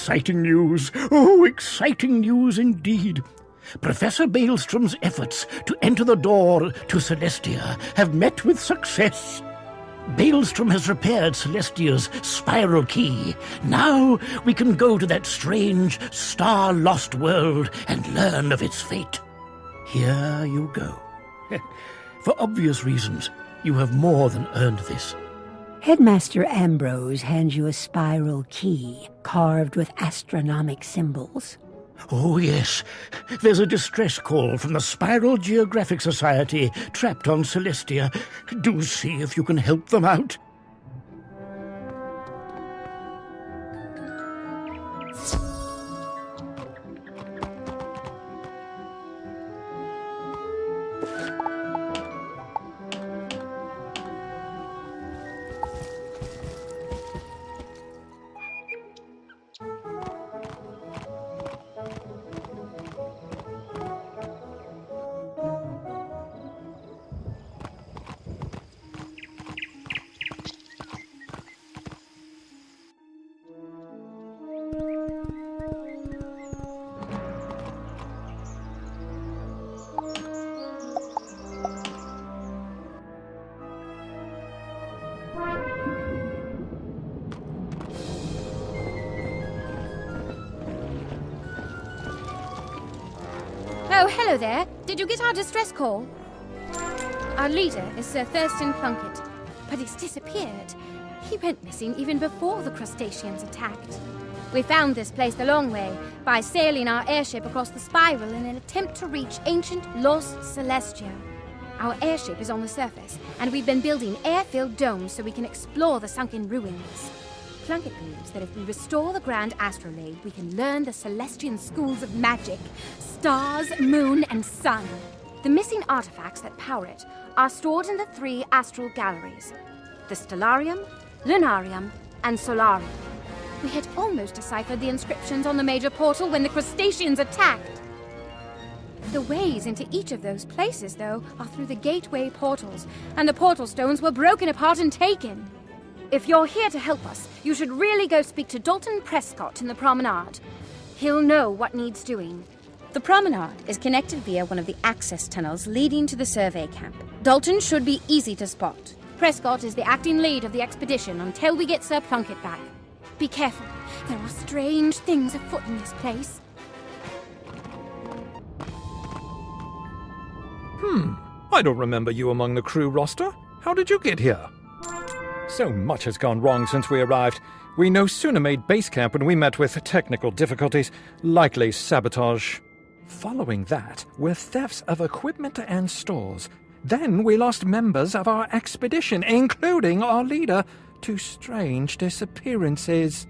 exciting news! Oh, exciting news indeed! Professor Maelstrom's efforts to enter the door to Celestia have met with success. Maelstrom has repaired Celestia's spiral key. Now we can go to that strange, star-lost world and learn of its fate. Here you go. For obvious reasons, you have more than earned this. Headmaster Ambrose hands you a spiral key carved with astronomic symbols. Oh, yes. There's a distress call from the Spiral Geographic Society trapped on Celestia. Do see if you can help them out. Oh, hello there. Did you get our distress call? Our leader is Sir Thurston Plunkett, but he's disappeared. He went missing even before the crustaceans attacked. We found this place the long way, by sailing our airship across the spiral in an attempt to reach ancient lost Celestia. Our airship is on the surface, and we've been building air-filled domes so we can explore the sunken ruins. Plunkett believes that if we restore the Grand Astrolabe, we can learn the Celestian schools of magic, stars, moon, and sun. The missing artifacts that power it are stored in the 3 astral galleries, the Stellarium, Lunarium, and Solarium. We had almost deciphered the inscriptions on the major portal when the crustaceans attacked. The ways into each of those places, though, are through the gateway portals, and the portal stones were broken apart and taken. If you're here to help us, you should really go speak to Dalton Prescott in the promenade. He'll know what needs doing. The promenade is connected via one of the access tunnels leading to the survey camp. Dalton should be easy to spot. Prescott is the acting lead of the expedition until we get Sir Plunkett back. Be careful. There are strange things afoot in this place. I don't remember you among the crew roster. How did you get here? So much has gone wrong since we arrived. We no sooner made base camp when we met with technical difficulties, likely sabotage. Following that were thefts of equipment and stores. Then we lost members of our expedition, including our leader, to strange disappearances.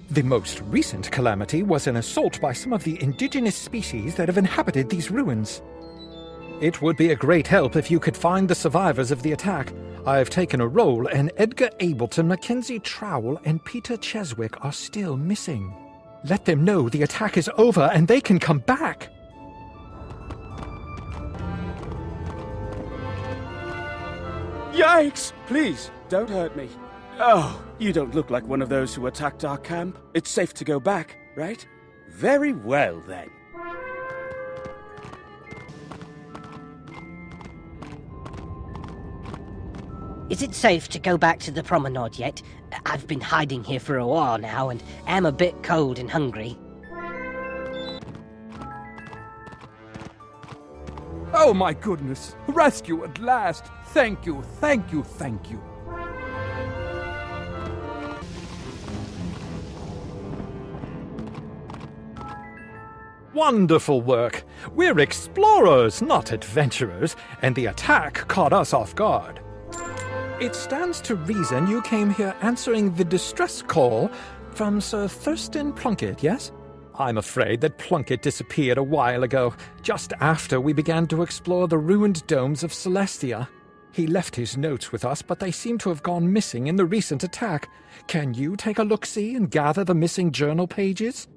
The most recent calamity was an assault by some of the indigenous species that have inhabited these ruins. It would be a great help if you could find the survivors of the attack. I have taken a role, and Edgar Ableton, Mackenzie Trowell, and Peter Cheswick are still missing. Let them know the attack is over and they can come back. Yikes! Please, don't hurt me. Oh, you don't look like one of those who attacked our camp. It's safe to go back, right? Very well, then. Is it safe to go back to the promenade yet? I've been hiding here for a while now and am a bit cold and hungry. Oh my goodness! Rescue at last! Thank you, thank you, thank you. Wonderful work. We're explorers, not adventurers, and the attack caught us off guard. It stands to reason you came here answering the distress call from Sir Thurston Plunkett, yes? I'm afraid that Plunkett disappeared a while ago, just after we began to explore the ruined domes of Celestia. He left his notes with us, but they seem to have gone missing in the recent attack. Can you take a look-see and gather the missing journal pages?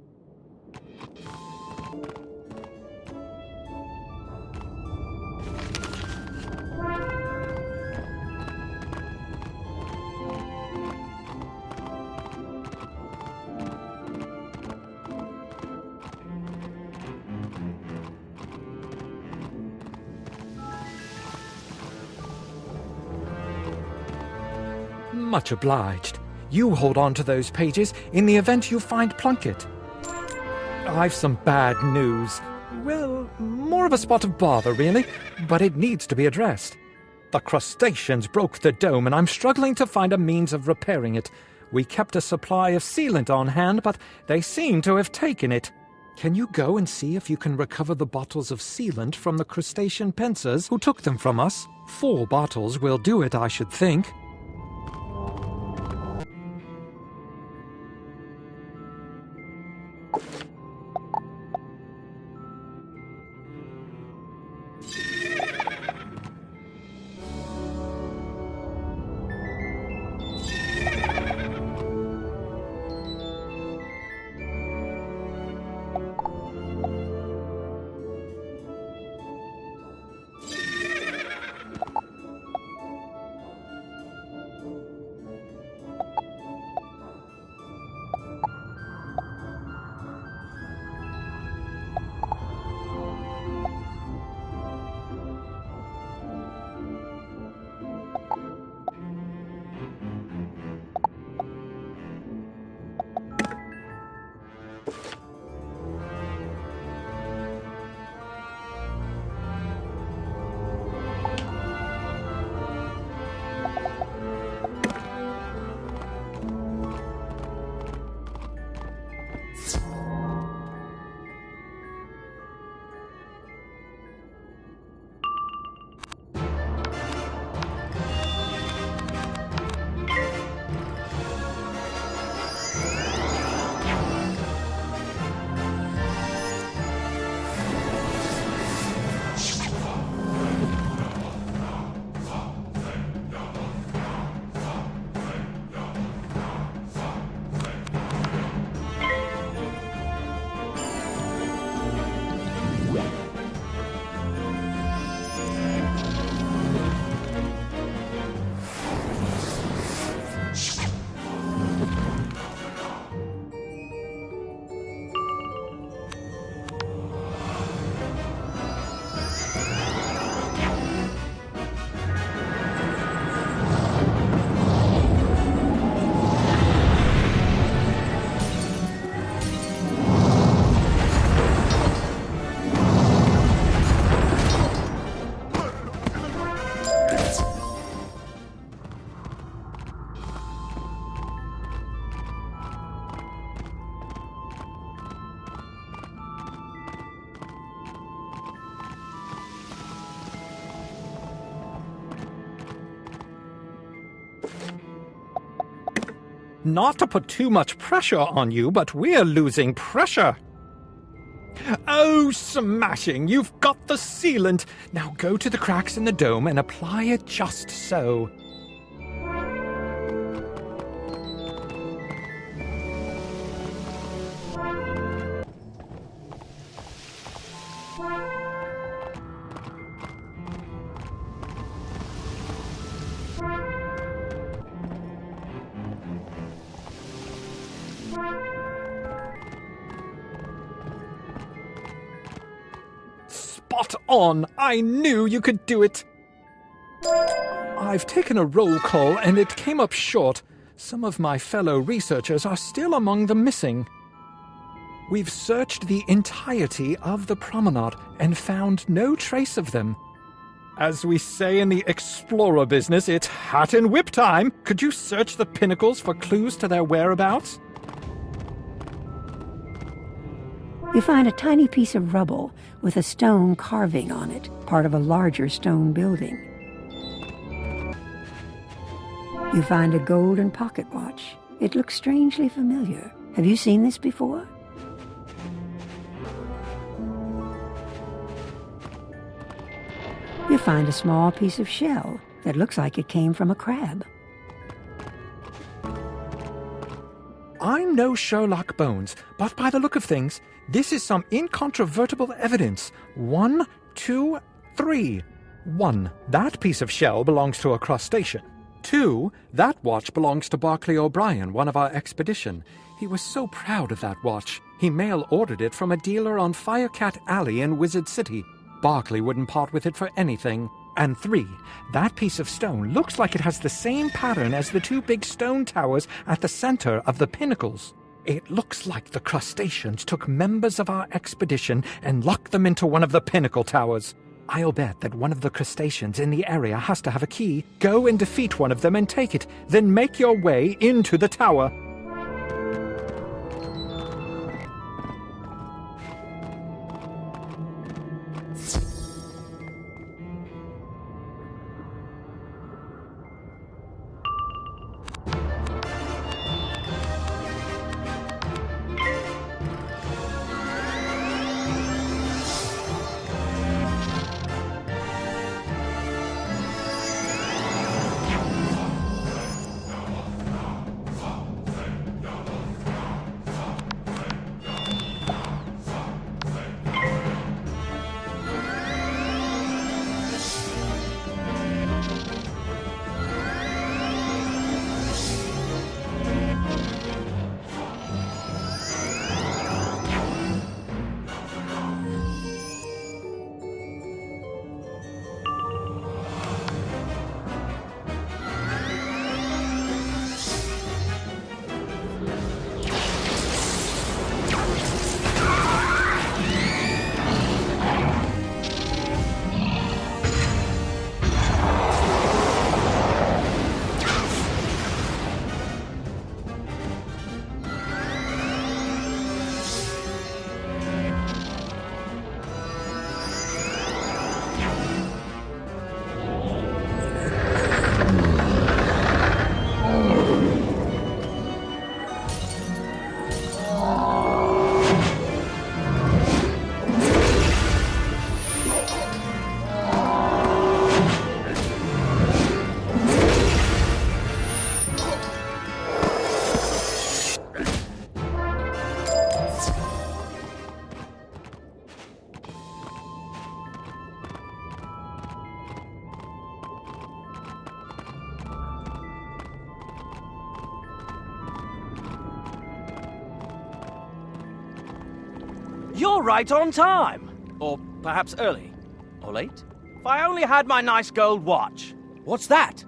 Much obliged. You hold on to those pages in the event you find Plunkett. I've some bad news. Well, more of a spot of bother, really, but it needs to be addressed. The crustaceans broke the dome, and I'm struggling to find a means of repairing it. We kept a supply of sealant on hand, but they seem to have taken it. Can you go and see if you can recover the bottles of sealant from the crustacean pincers who took them from us? 4 bottles will do it, I should think. Not to put too much pressure on you, but we're losing pressure. Oh, smashing! You've got the sealant! Now go to the cracks in the dome and apply it just so. Spot on! I knew you could do it! I've taken a roll call and it came up short. Some of my fellow researchers are still among the missing. We've searched the entirety of the promenade and found no trace of them. As we say in the explorer business, it's hat and whip time! Could you search the pinnacles for clues to their whereabouts? You find a tiny piece of rubble with a stone carving on it, part of a larger stone building. You find a golden pocket watch. It looks strangely familiar. Have you seen this before? You find a small piece of shell that looks like it came from a crab. I'm no Sherlock Bones, but by the look of things, this is some incontrovertible evidence. 1, 2, 3. 1. That piece of shell belongs to a crustacean. 2. That watch belongs to Barclay O'Brien, one of our expedition. He was so proud of that watch. He mail-ordered it from a dealer on Firecat Alley in Wizard City. Barclay wouldn't part with it for anything. And 3, that piece of stone looks like it has the same pattern as the 2 big stone towers at the center of the pinnacles. It looks like the crustaceans took members of our expedition and locked them into one of the pinnacle towers. I'll bet that one of the crustaceans in the area has to have a key. Go and defeat one of them and take it, then make your way into the tower. You're right on time. Or perhaps early. Or late. If I only had my nice gold watch. What's that?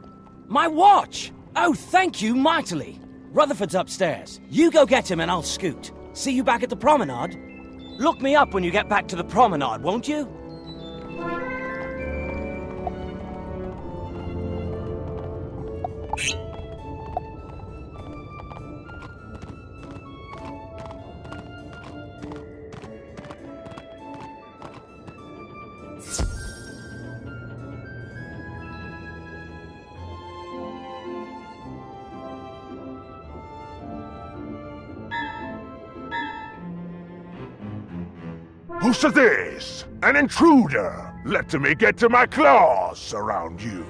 My watch! Oh, thank you mightily. Rutherford's upstairs. You go get him and I'll scoot. See you back at the promenade. Look me up when you get back to the promenade, won't you? Who's this? An intruder! Let me get to my claws around you.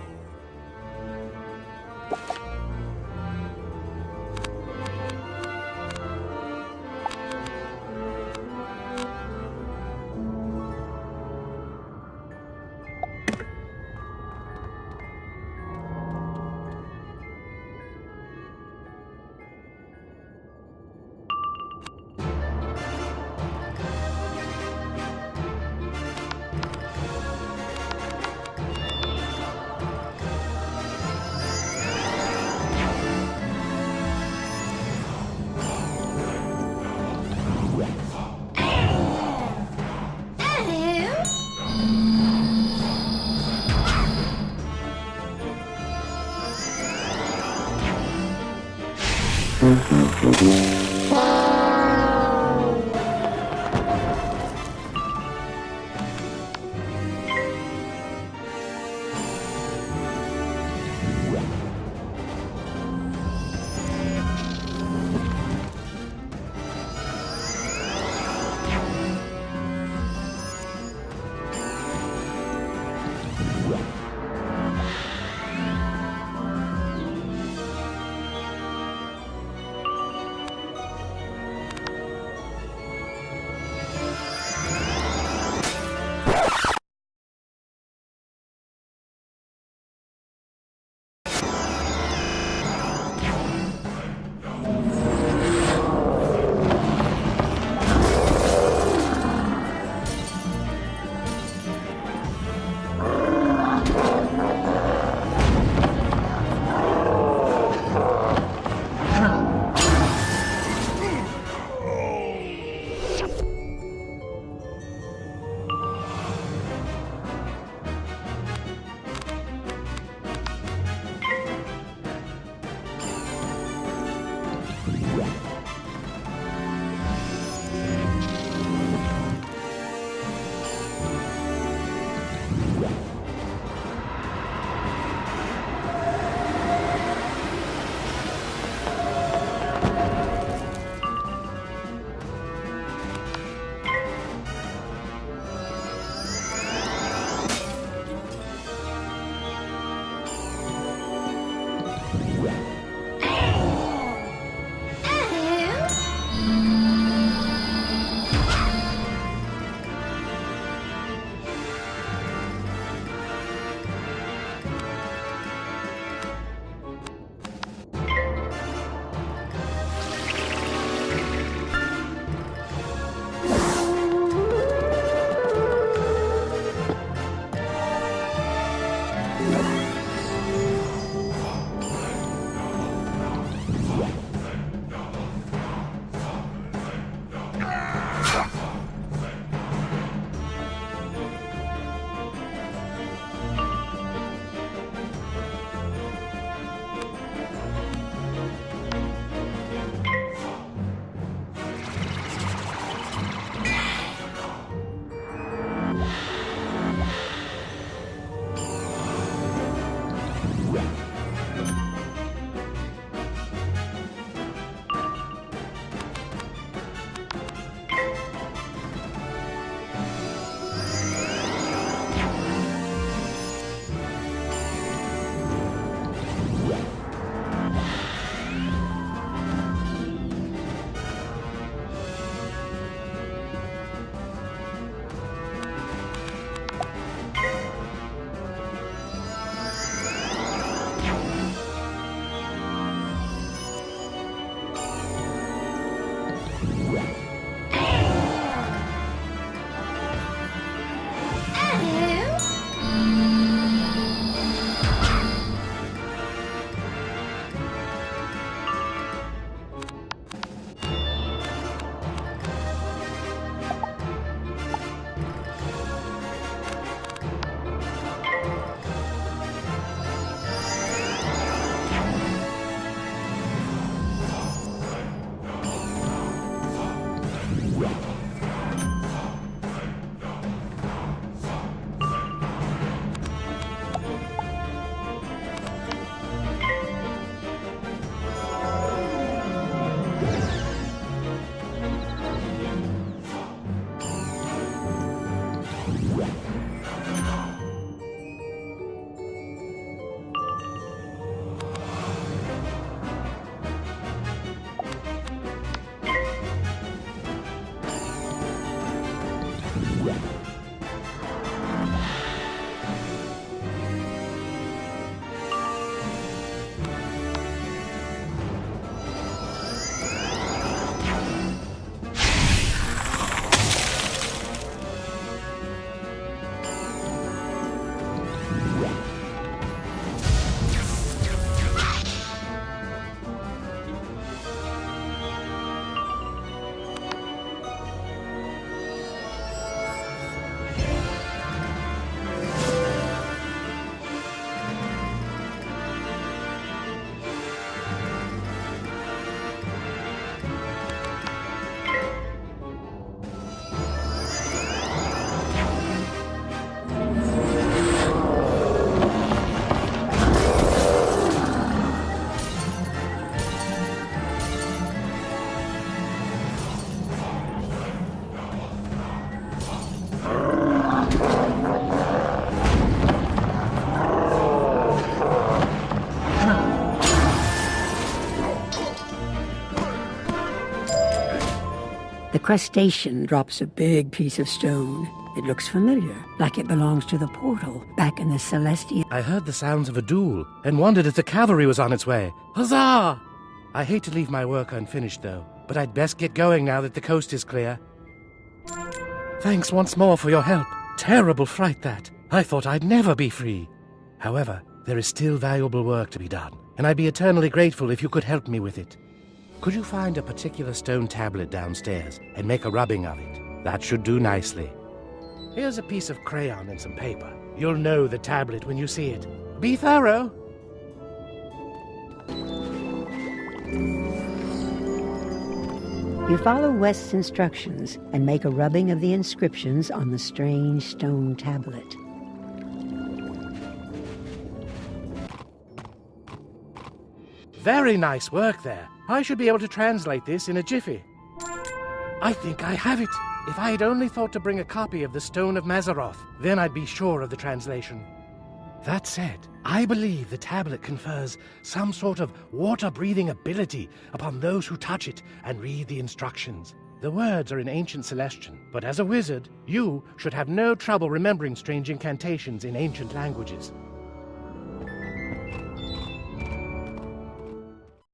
crustacean drops a big piece of stone. It looks familiar, like it belongs to the portal back in the Celestia. I heard the sounds of a duel and wondered if the cavalry was on its way. Huzzah! I hate to leave my work unfinished, though, but I'd best get going now that the coast is clear. Thanks once more for your help. Terrible fright, that. I thought I'd never be free. However, there is still valuable work to be done, and I'd be eternally grateful if you could help me with it. Could you find a particular stone tablet downstairs and make a rubbing of it? That should do nicely. Here's a piece of crayon and some paper. You'll know the tablet when you see it. Be thorough. You follow West's instructions and make a rubbing of the inscriptions on the strange stone tablet. Very nice work there. I should be able to translate this in a jiffy. I think I have it. If I had only thought to bring a copy of the Stone of Mazaroth, then I'd be sure of the translation. That said, I believe the tablet confers some sort of water-breathing ability upon those who touch it and read the instructions. The words are in ancient Celestian, but as a wizard, you should have no trouble remembering strange incantations in ancient languages.